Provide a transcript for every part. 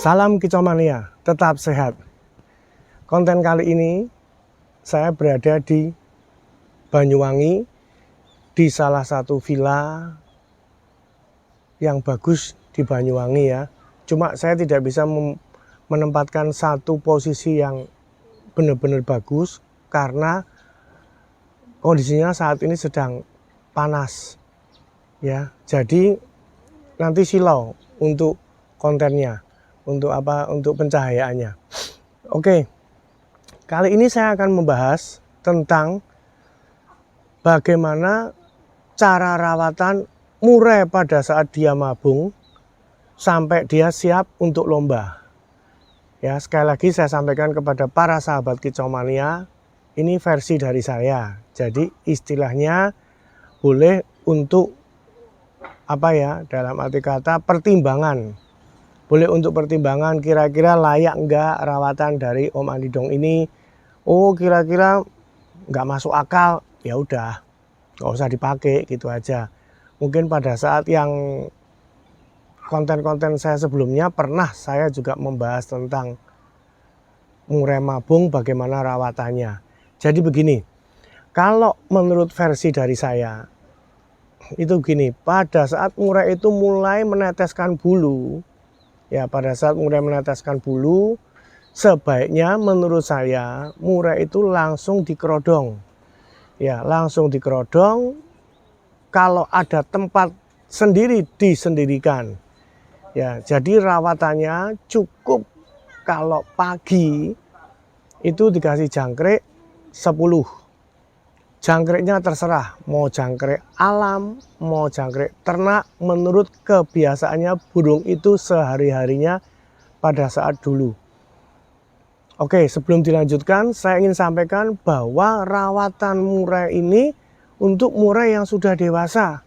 Salam Kicomania, tetap sehat. Konten kali ini saya berada di Banyuwangi, di salah satu villa yang bagus di Banyuwangi ya. Cuma saya tidak bisa menempatkan satu posisi yang benar-benar bagus karena kondisinya saat ini sedang panas ya. Jadi nanti silau untuk kontennya, untuk apa? Untuk pencahayaannya. Oke. Kali ini saya akan membahas tentang bagaimana cara rawatan murai pada saat dia mabung sampai dia siap untuk lomba. Ya, sekali lagi saya sampaikan kepada para sahabat Kicomania, ini versi dari saya. Jadi istilahnya boleh untuk apa ya, dalam arti kata pertimbangan. Boleh untuk pertimbangan kira-kira layak enggak rawatan dari Om Andidong ini. Oh, kira-kira enggak masuk akal, ya udah, nggak usah dipakai gitu aja. Mungkin pada saat yang konten-konten saya sebelumnya pernah saya juga membahas tentang murai mabung bagaimana rawatannya. Jadi begini, kalau menurut versi dari saya itu begini, pada saat murai itu mulai meneteskan bulu, ya pada saat murai meneteskan bulu, sebaiknya menurut saya murai itu langsung dikerodong. Ya, langsung dikerodong. Kalau ada tempat sendiri disendirikan. Ya, jadi rawatannya cukup kalau pagi itu dikasih jangkrik 10. Jangkriknya terserah, mau jangkrik alam, mau jangkrik ternak, menurut kebiasaannya burung itu sehari-harinya pada saat dulu. Oke, sebelum dilanjutkan, saya ingin sampaikan bahwa rawatan murai ini untuk murai yang sudah dewasa.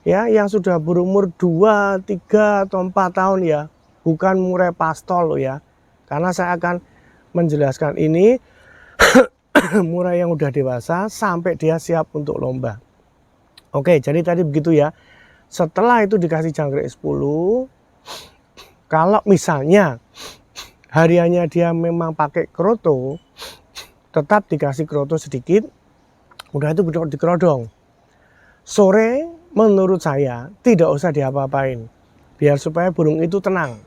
Ya, yang sudah berumur 2, 3, atau 4 tahun ya. Bukan murai pastol loh ya. Karena saya akan menjelaskan ini murai yang udah dewasa sampai dia siap untuk lomba. Oke, jadi tadi begitu ya. Setelah itu dikasih jangkrik 10. Kalau misalnya hariannya dia memang pakai kroto, tetap dikasih kroto sedikit, udah itu dikerodong. Sore menurut saya tidak usah diapa-apain, biar supaya burung itu tenang.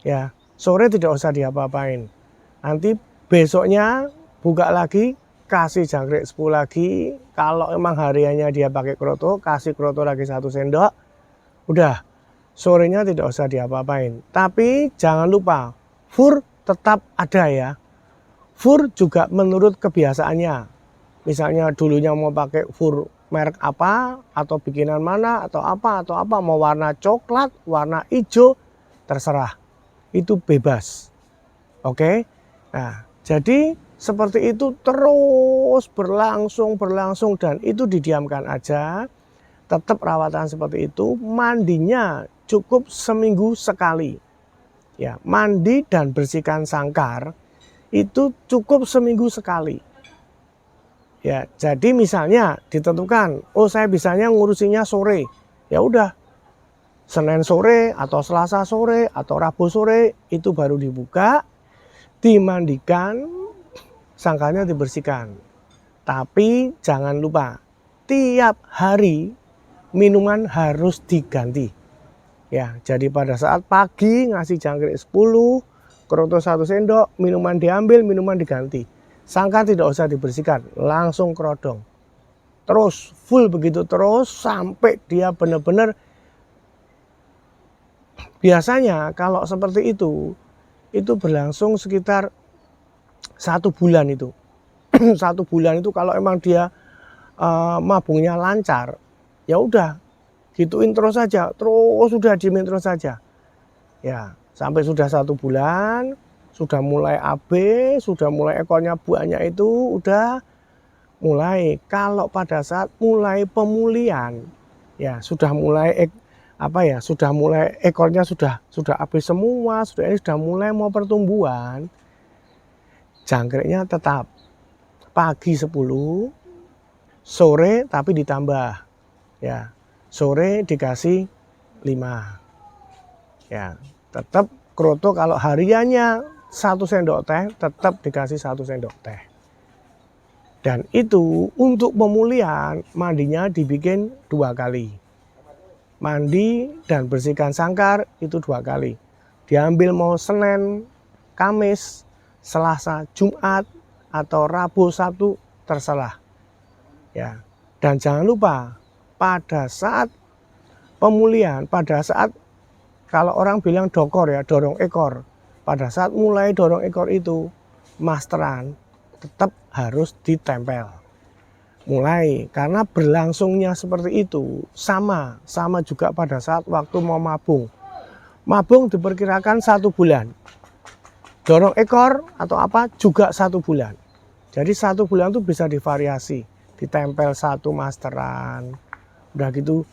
Ya, sore tidak usah diapa-apain. Nanti besoknya buka lagi, kasih jangkrik 10 lagi. Kalau emang hariannya dia pakai kroto, kasih kroto lagi 1 sendok. Udah, sorenya tidak usah diapa-apain. Tapi jangan lupa, fur tetap ada ya. Fur juga menurut kebiasaannya. Misalnya dulunya mau pakai fur merek apa, atau bikinan mana, atau apa, mau warna coklat, warna hijau, terserah. Itu bebas. Oke. Nah, jadi seperti itu terus berlangsung dan itu didiamkan aja. Tetap rawatan seperti itu, mandinya cukup seminggu sekali. Ya, mandi dan bersihkan sangkar itu cukup seminggu sekali. Ya, jadi misalnya ditentukan, oh saya bisanya ngurusinya sore. Ya udah, Senin sore atau Selasa sore atau Rabu sore itu baru dibuka, dimandikan, sangkarnya dibersihkan. Tapi jangan lupa, tiap hari minuman harus diganti. Ya, jadi pada saat pagi ngasih jangkrik 10, kroto 1 sendok, minuman diambil, minuman diganti. Sangkar tidak usah dibersihkan, langsung kerodong. Terus full begitu terus sampai dia benar-benar. Biasanya kalau seperti itu berlangsung sekitar 1 bulan itu. 1 bulan itu kalau emang dia mabungnya lancar, ya udah gituin terus saja, terus sudah diemin terus saja. Ya, sampai sudah 1 bulan, sudah mulai AB, sudah mulai ekornya banyak itu, udah mulai. Kalau pada saat mulai pemulihan, ya sudah mulai sudah mulai ekornya sudah AB semua, sudah mulai mau pertumbuhan. Jangkriknya tetap pagi 10, sore tapi ditambah. Ya, sore dikasih 5. Ya, tetap kroto kalau hariannya 1 sendok teh tetap dikasih 1 sendok teh. Dan itu untuk pemulihan mandinya dibikin 2 kali. Mandi dan bersihkan sangkar itu 2 kali. Diambil mau Senin, Kamis, Selasa, Jumat, atau Rabu, Sabtu, terserah. Ya. Dan jangan lupa pada saat pemulihan, pada saat kalau orang bilang dokor ya, dorong ekor. Pada saat mulai dorong ekor itu, masteran tetap harus ditempel. Mulai karena berlangsungnya seperti itu sama juga pada saat waktu mau mabung. Mabung diperkirakan 1 bulan. Dorong ekor atau apa juga 1 bulan. Jadi 1 bulan itu bisa divariasi, ditempel 1 masteran. Udah gitu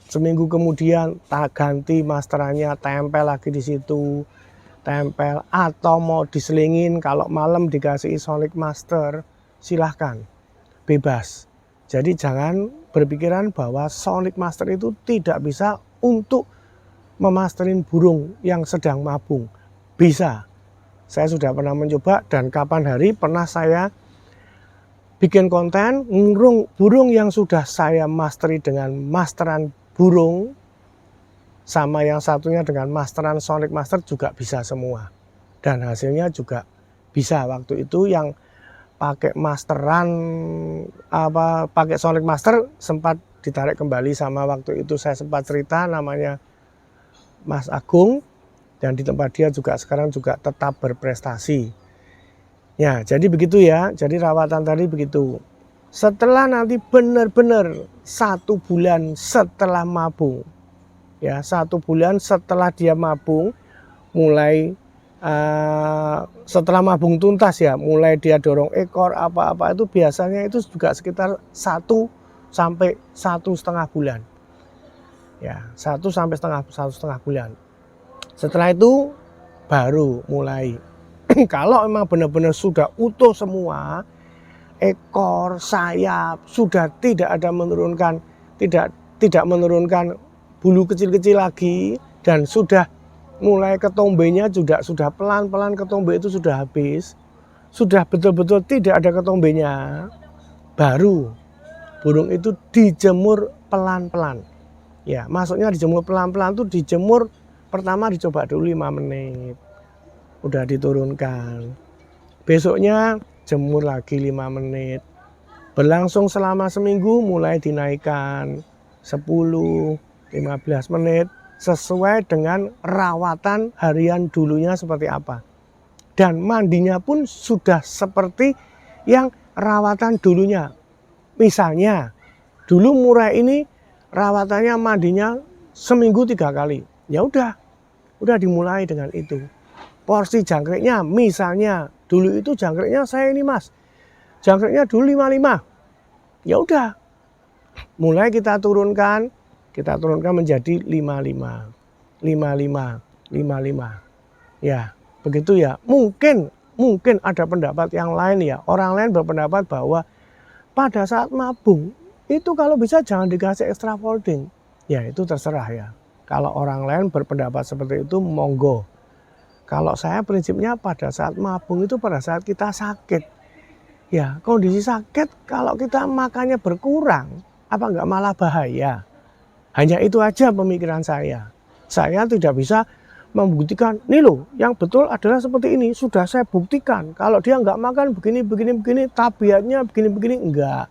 seminggu kemudian tak ganti masterannya, tempel lagi di situ. Tempel atau mau diselingin kalau malam dikasih Sonic Master, silahkan, bebas. Jadi jangan berpikiran bahwa Sonic Master itu tidak bisa untuk memasterin burung yang sedang mabung. Bisa. Saya sudah pernah mencoba dan kapan hari pernah saya bikin konten burung yang sudah saya masteri dengan masteran burung sama yang satunya dengan masteran Sonic Master juga bisa semua. Dan hasilnya juga bisa. Waktu itu yang pakai masteran pakai Sonic Master sempat ditarik kembali sama waktu itu saya sempat cerita namanya Mas Agung, dan di tempat dia juga sekarang juga tetap berprestasi. Ya, jadi begitu ya. Jadi rawatan tadi begitu. Setelah nanti benar-benar 1 bulan setelah mabung, ya 1 bulan setelah dia mabung, mulai setelah mabung tuntas ya, mulai dia dorong ekor apa-apa itu biasanya itu juga sekitar 1 sampai 1,5 bulan. Ya, 1 sampai 1,5 bulan. Setelah itu baru mulai. Kalau memang benar-benar sudah utuh semua, ekor, sayap sudah tidak ada menurunkan, tidak menurunkan bulu kecil-kecil lagi, dan sudah mulai ketombenya juga sudah pelan-pelan ketombe itu sudah habis, sudah betul-betul tidak ada ketombenya, baru burung itu dijemur pelan-pelan. Ya, maksudnya dijemur pelan-pelan tuh dijemur pertama dicoba dulu 5 menit. Udah diturunkan. Besoknya jemur lagi 5 menit. Berlangsung selama seminggu mulai dinaikkan 10 15 menit sesuai dengan rawatan harian dulunya seperti apa. Dan mandinya pun sudah seperti yang rawatan dulunya. Misalnya, dulu murai ini rawatannya mandinya seminggu 3 kali. Ya udah dimulai dengan itu. Porsi jangkriknya misalnya dulu itu jangkriknya saya ini Mas. Jangkriknya dulu 55. Ya udah. Mulai kita turunkan menjadi 55, 55, 55. Ya, begitu ya. Mungkin ada pendapat yang lain ya. Orang lain berpendapat bahwa pada saat mabung itu kalau bisa jangan dikasih extra folding. Ya, itu terserah ya. Kalau orang lain berpendapat seperti itu monggo. Kalau saya prinsipnya pada saat mabung itu pada saat kita sakit. Ya, kondisi sakit kalau kita makannya berkurang, apa enggak malah bahaya? Hanya itu aja pemikiran saya. Saya tidak bisa membuktikan, nih loh, yang betul adalah seperti ini. Sudah saya buktikan. Kalau dia nggak makan begini, tabiatnya begini, enggak.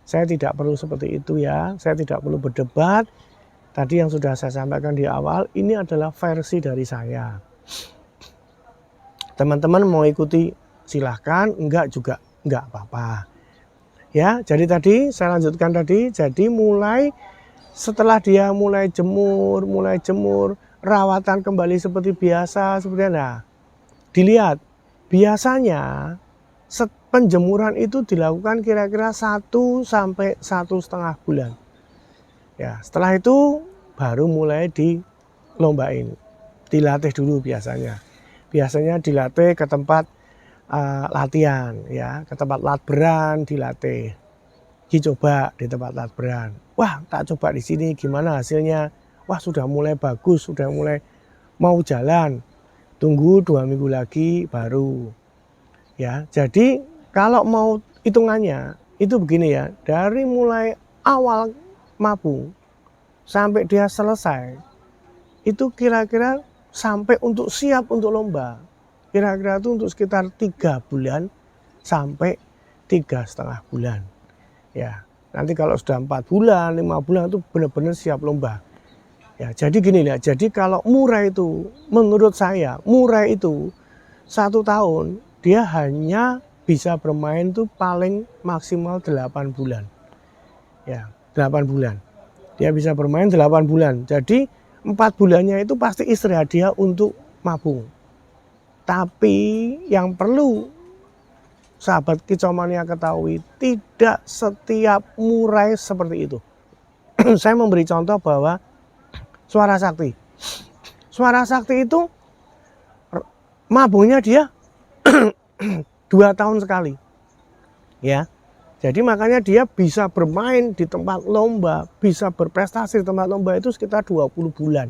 Saya tidak perlu seperti itu ya. Saya tidak perlu berdebat. Tadi yang sudah saya sampaikan di awal, ini adalah versi dari saya. Teman-teman mau ikuti silahkan, enggak juga enggak apa-apa. Ya, jadi tadi saya lanjutkan tadi. Jadi setelah dia mulai jemur, rawatan kembali seperti biasa, dilihat, biasanya penjemuran itu dilakukan kira-kira 1 sampai 1,5 bulan. Ya, setelah itu baru mulai dilombain, dilatih dulu biasanya. Biasanya dilatih ke tempat latihan, ya, ke tempat latberan dilatih. Dicoba di tempat latberan. Wah, tak coba di sini gimana hasilnya? Wah, sudah mulai bagus, sudah mulai mau jalan, tunggu 2 minggu lagi baru. Ya, jadi kalau mau hitungannya itu begini ya, dari mulai awal mabung sampai dia selesai, itu kira-kira sampai untuk siap untuk lomba. Kira-kira itu untuk sekitar 3 bulan sampai 3,5 bulan. Ya, nanti kalau sudah 4 bulan, 5 bulan itu benar-benar siap lomba. Ya, jadi gini ya, jadi kalau murai itu, menurut saya, murai itu 1 tahun, dia hanya bisa bermain tuh paling maksimal 8 bulan. Ya, 8 bulan. Dia bisa bermain 8 bulan. Jadi 4 bulannya itu pasti istirahat dia untuk mabung. Tapi yang perlu sahabat Kicomania ketahui, tidak setiap murai seperti itu. Saya memberi contoh bahwa suara sakti. Suara sakti itu mabungnya dia 2 tahun sekali. Ya. Jadi makanya dia bisa bermain di tempat lomba, bisa berprestasi di tempat lomba itu sekitar 20 bulan.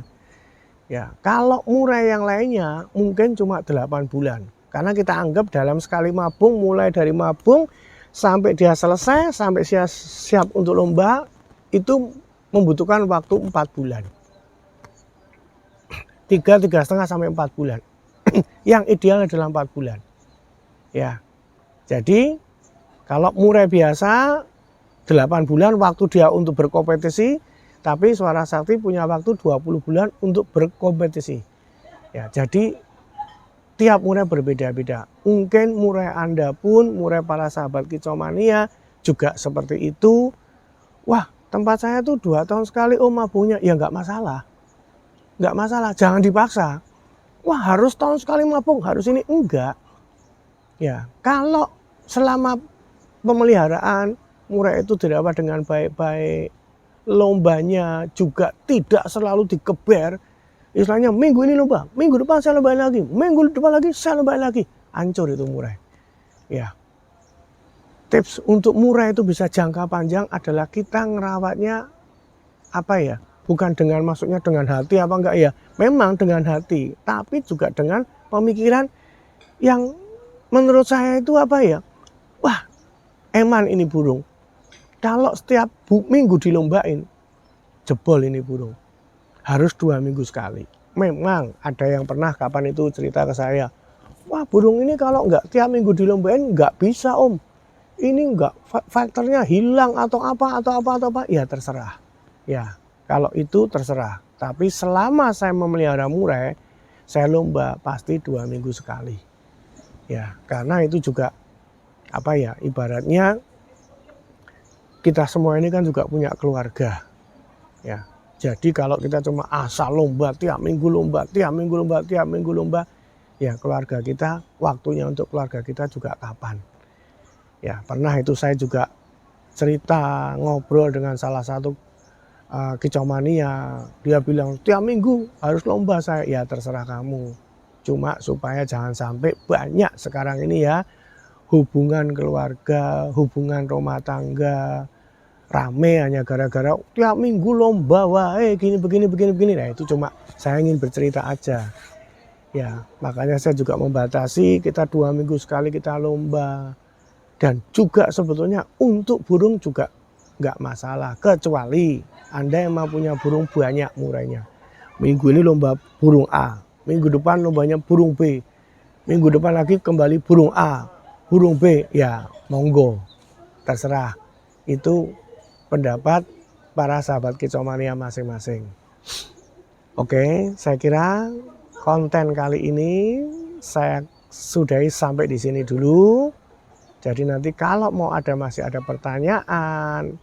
Ya, kalau murai yang lainnya mungkin cuma 8 bulan. Karena kita anggap dalam sekali mabung, mulai dari mabung sampai dia selesai, sampai siap untuk lomba, itu membutuhkan waktu 4 bulan. 3,5 sampai 4 bulan. Yang ideal adalah 4 bulan. Ya. Jadi kalau murai biasa 8 bulan waktu dia untuk berkompetisi, tapi suara sakti punya waktu 20 bulan untuk berkompetisi. Ya, jadi tiap murai berbeda-beda. Mungkin murai Anda pun, murai para sahabat Kicomania juga seperti itu. Wah, tempat saya tuh 2 tahun sekali mabungnya. Ya nggak masalah. Nggak masalah, jangan dipaksa. Wah, harus tahun sekali mabung, harus ini. Enggak. Ya, kalau selama pemeliharaan murai itu dirawat dengan baik-baik, lombanya juga tidak selalu dikeber. Istilahnya minggu ini lomba, minggu depan saya lombain lagi, minggu depan lagi saya lombain lagi. Hancur itu murai. Ya. Tips untuk murai itu bisa jangka panjang adalah kita ngerawatnya apa ya? Bukan dengan maksudnya dengan hati apa enggak ya? Memang dengan hati, tapi juga dengan pemikiran yang menurut saya itu apa ya? Wah, eman ini burung. Kalau setiap minggu dilombain, jebol ini burung. Harus 2 minggu sekali. Memang ada yang pernah kapan itu cerita ke saya. Wah, burung ini kalau nggak tiap minggu dilombain nggak bisa om. Ini nggak, faktornya hilang atau apa. Ya terserah. Ya, kalau itu terserah. Tapi selama saya memelihara murai, saya lomba pasti 2 minggu sekali. Ya, karena itu juga apa ya, ibaratnya kita semua ini kan juga punya keluarga. Ya, jadi kalau kita cuma asal lomba, tiap minggu lomba, ya keluarga kita, waktunya untuk keluarga kita juga kapan. Ya, pernah itu saya juga cerita, ngobrol dengan salah satu Kicomania. Dia bilang, tiap minggu harus lomba saya. Ya terserah kamu. Cuma supaya jangan sampai banyak sekarang ini ya, hubungan keluarga, hubungan rumah tangga rame hanya gara-gara tiap minggu lomba, wah begini. Nah itu cuma saya ingin bercerita aja. Ya, makanya saya juga membatasi kita 2 minggu sekali kita lomba. Dan juga sebetulnya untuk burung juga nggak masalah, kecuali Anda yang mau punya burung banyak murainya. Minggu ini lomba burung A, minggu depan lombanya burung B, minggu depan lagi kembali burung A, burung B, ya monggo, terserah. Itu pendapat para sahabat Kicomania masing-masing. Oke, saya kira konten kali ini saya sudahi sampai di sini dulu. Jadi nanti kalau masih ada pertanyaan,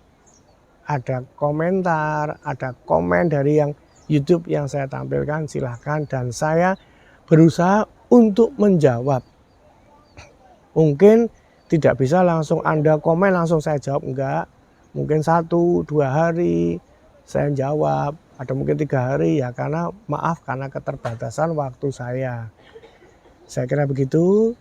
ada komentar, ada komen dari yang YouTube yang saya tampilkan, silahkan, dan saya berusaha untuk menjawab. Mungkin tidak bisa langsung Anda komen langsung saya jawab, enggak. Mungkin 1-2 hari saya jawab, ada mungkin 3 hari ya, karena maaf karena keterbatasan waktu saya. Saya kira begitu.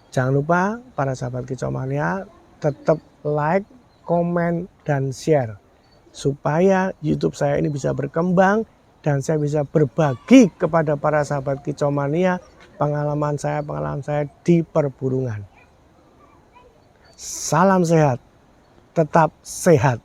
Jangan lupa para sahabat Kicomania tetap like, komen, dan share supaya YouTube saya ini bisa berkembang dan saya bisa berbagi kepada para sahabat kicomania pengalaman saya di perburungan. Salam sehat, tetap sehat.